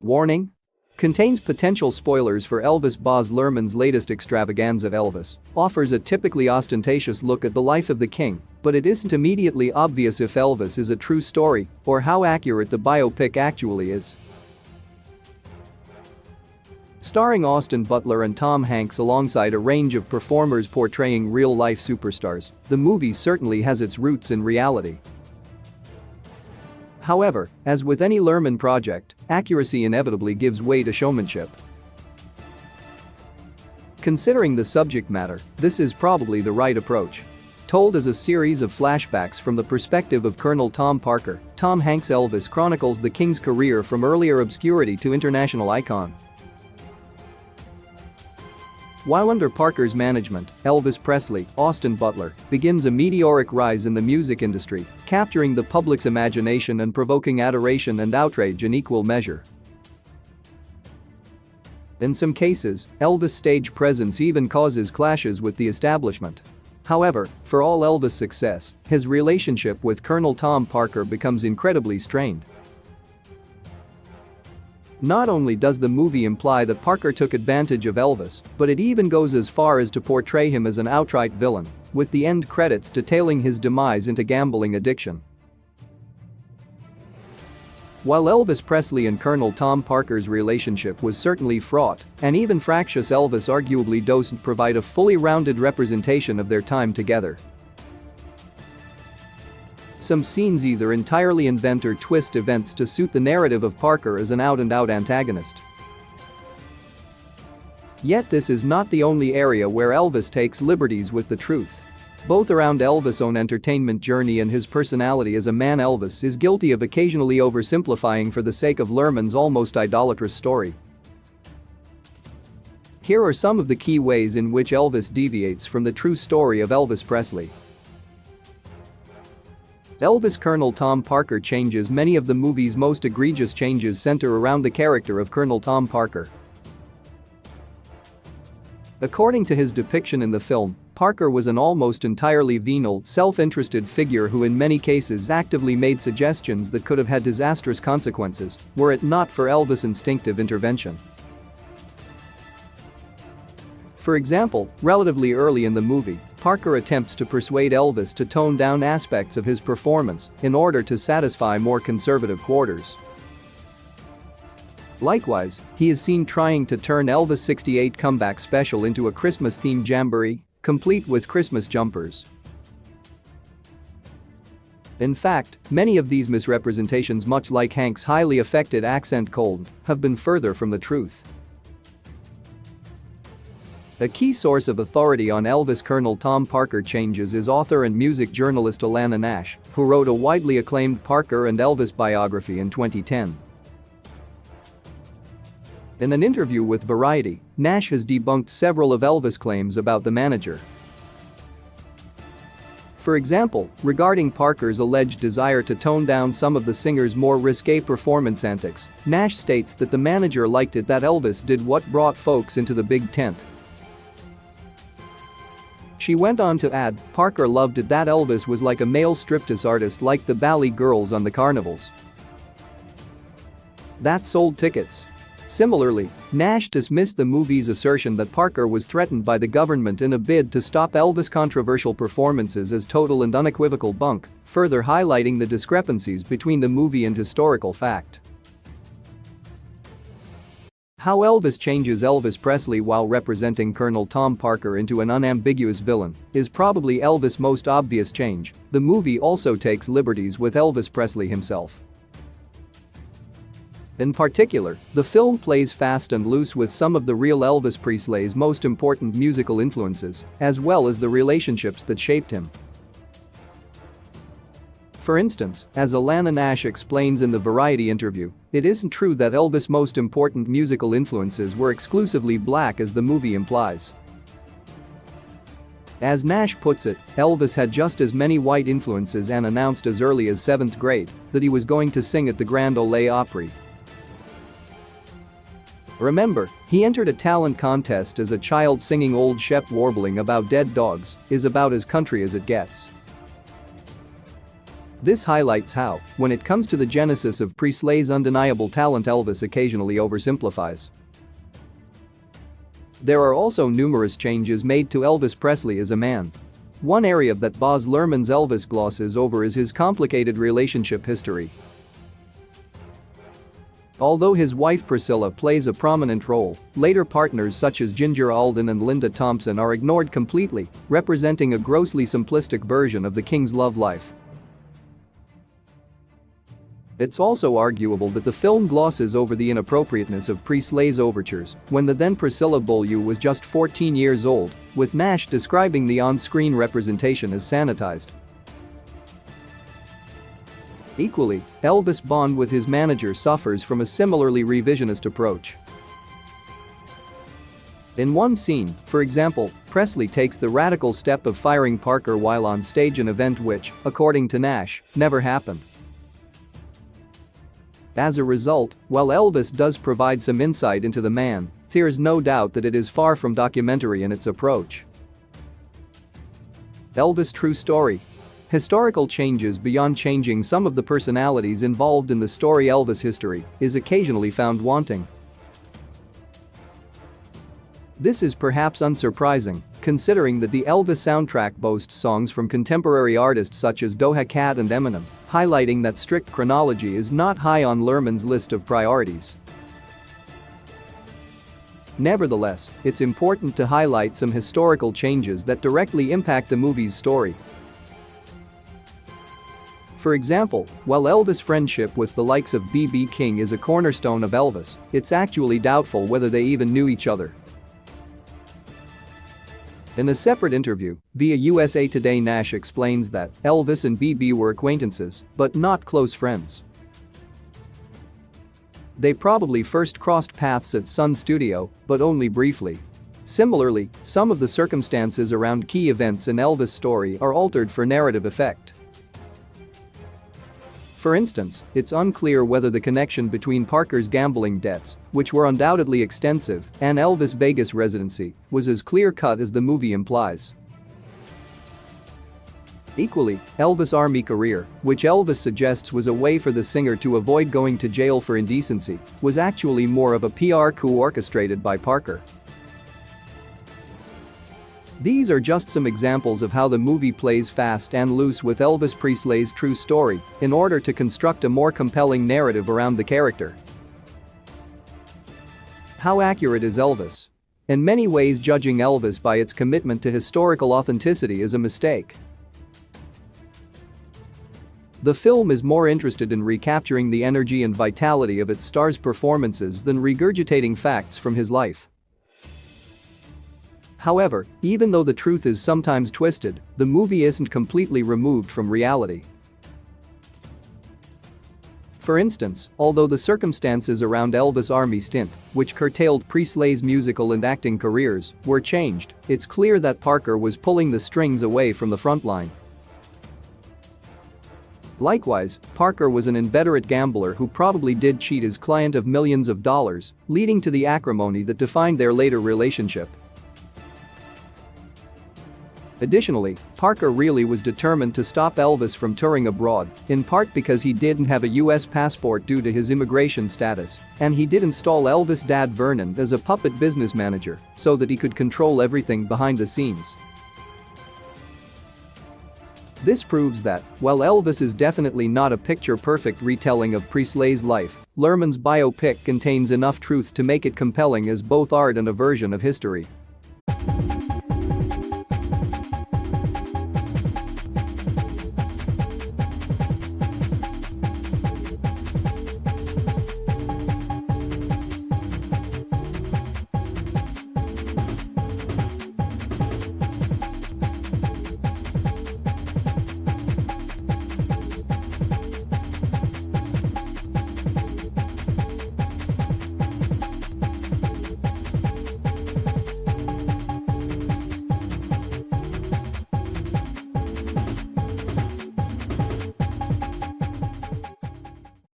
Warning: contains potential spoilers for Elvis. Baz Luhrmann's latest extravaganza, Elvis, offers a typically ostentatious look at the life of the king, but it isn't immediately obvious if Elvis is a true story or how accurate the biopic actually is. Starring Austin Butler and Tom Hanks alongside a range of performers portraying real-life superstars, the movie certainly has its roots in reality. However, as with any Luhrmann project, accuracy inevitably gives way to showmanship. Considering the subject matter, this is probably the right approach. Told as a series of flashbacks from the perspective of Colonel Tom Parker, Tom Hanks' Elvis chronicles the king's career from earlier obscurity to international icon. While under Parker's management, Elvis Presley, Austin Butler, begins a meteoric rise in the music industry, capturing the public's imagination and provoking adoration and outrage in equal measure. In some cases, Elvis' stage presence even causes clashes with the establishment. However, for all Elvis' success, his relationship with Colonel Tom Parker becomes incredibly strained. Not only does the movie imply that Parker took advantage of Elvis, but it even goes as far as to portray him as an outright villain, with the end credits detailing his demise into gambling addiction. While Elvis Presley and Colonel Tom Parker's relationship was certainly fraught and even fractious, Elvis arguably doesn't provide a fully rounded representation of their time together. Some scenes either entirely invent or twist events to suit the narrative of Parker as an out-and-out antagonist. Yet this is not the only area where Elvis takes liberties with the truth. Both around Elvis' own entertainment journey and his personality as a man, Elvis is guilty of occasionally oversimplifying for the sake of Luhrmann's almost idolatrous story. Here are some of the key ways in which Elvis deviates from the true story of Elvis Presley. Elvis. Colonel Tom Parker changes. Many of the movie's most egregious changes center around the character of Colonel Tom Parker. According to his depiction in the film, Parker was an almost entirely venal, self-interested figure who in many cases actively made suggestions that could have had disastrous consequences were it not for Elvis' instinctive intervention. For example, relatively early in the movie, Parker attempts to persuade Elvis to tone down aspects of his performance in order to satisfy more conservative quarters. Likewise, he is seen trying to turn Elvis' '68 comeback special into a Christmas-themed jamboree, complete with Christmas jumpers. In fact, many of these misrepresentations, much like Hank's highly affected accent cold, have been further from the truth. A key source of authority on Elvis' Colonel Tom Parker changes is author and music journalist Alana Nash, who wrote a widely acclaimed Parker and Elvis biography in 2010. In an interview with Variety, Nash has debunked several of Elvis' claims about the manager. For example, regarding Parker's alleged desire to tone down some of the singer's more risque performance antics, Nash states that the manager liked it that Elvis did what brought folks into the big tent. She went on to add, Parker loved it that Elvis was like a male striptease artist, like the ballet girls on the carnivals. That sold tickets. Similarly, Nash dismissed the movie's assertion that Parker was threatened by the government in a bid to stop Elvis' controversial performances as total and unequivocal bunk, further highlighting the discrepancies between the movie and historical fact. How Elvis changes Elvis Presley while representing Colonel Tom Parker into an unambiguous villain is probably Elvis' most obvious change. The movie also takes liberties with Elvis Presley himself. In particular, the film plays fast and loose with some of the real Elvis Presley's most important musical influences, as well as the relationships that shaped him. For instance, as Alana Nash explains in the Variety interview, it isn't true that Elvis' most important musical influences were exclusively black as the movie implies. As Nash puts it, Elvis had just as many white influences and announced as early as 7th grade that he was going to sing at the Grand Ole Opry. Remember, he entered a talent contest as a child singing Old Shep warbling about dead dogs is about as country as it gets. This highlights how, when it comes to the genesis of Presley's undeniable talent, Elvis occasionally oversimplifies. There are also numerous changes made to Elvis Presley as a man. One area that Baz Luhrmann's Elvis glosses over is his complicated relationship history. Although his wife Priscilla plays a prominent role, later partners such as Ginger Alden and Linda Thompson are ignored completely, representing a grossly simplistic version of the King's love life. It's also arguable that the film glosses over the inappropriateness of Presley's overtures when the then Priscilla Beaulieu was just 14 years old, with Nash describing the on-screen representation as sanitized. Equally, Elvis' bond with his manager suffers from a similarly revisionist approach. In one scene, for example, Presley takes the radical step of firing Parker while on stage, an event which, according to Nash, never happened. As a result, while Elvis does provide some insight into the man, there's no doubt that it is far from documentary in its approach. Elvis' true story. Historical changes beyond changing some of the personalities involved in the story Elvis history is occasionally found wanting. This is perhaps unsurprising, considering that the Elvis soundtrack boasts songs from contemporary artists such as Doja Cat and Eminem, highlighting that strict chronology is not high on Luhrmann's list of priorities. Nevertheless, it's important to highlight some historical changes that directly impact the movie's story. For example, while Elvis' friendship with the likes of B.B. King is a cornerstone of Elvis, it's actually doubtful whether they even knew each other. In a separate interview, via USA Today, Nash explains that Elvis and B.B. were acquaintances, but not close friends. They probably first crossed paths at Sun Studio, but only briefly. Similarly, some of the circumstances around key events in Elvis' story are altered for narrative effect. For instance, it's unclear whether the connection between Parker's gambling debts, which were undoubtedly extensive, and Elvis' Vegas residency was as clear-cut as the movie implies. Equally, Elvis' Army career, which Elvis suggests was a way for the singer to avoid going to jail for indecency, was actually more of a PR coup orchestrated by Parker. These are just some examples of how the movie plays fast and loose with Elvis Presley's true story in order to construct a more compelling narrative around the character. How accurate is Elvis? In many ways, judging Elvis by its commitment to historical authenticity is a mistake. The film is more interested in recapturing the energy and vitality of its stars' performances than regurgitating facts from his life. However, even though the truth is sometimes twisted, the movie isn't completely removed from reality. For instance, although the circumstances around Elvis' Army stint, which curtailed Presley's musical and acting careers, were changed, it's clear that Parker was pulling the strings away from the front line. Likewise, Parker was an inveterate gambler who probably did cheat his client of millions of dollars, leading to the acrimony that defined their later relationship. Additionally, Parker really was determined to stop Elvis from touring abroad, in part because he didn't have a US passport due to his immigration status, and he did install Elvis' dad Vernon as a puppet business manager so that he could control everything behind the scenes. This proves that, while Elvis is definitely not a picture-perfect retelling of Presley's life, Luhrmann's biopic contains enough truth to make it compelling as both art and a version of history.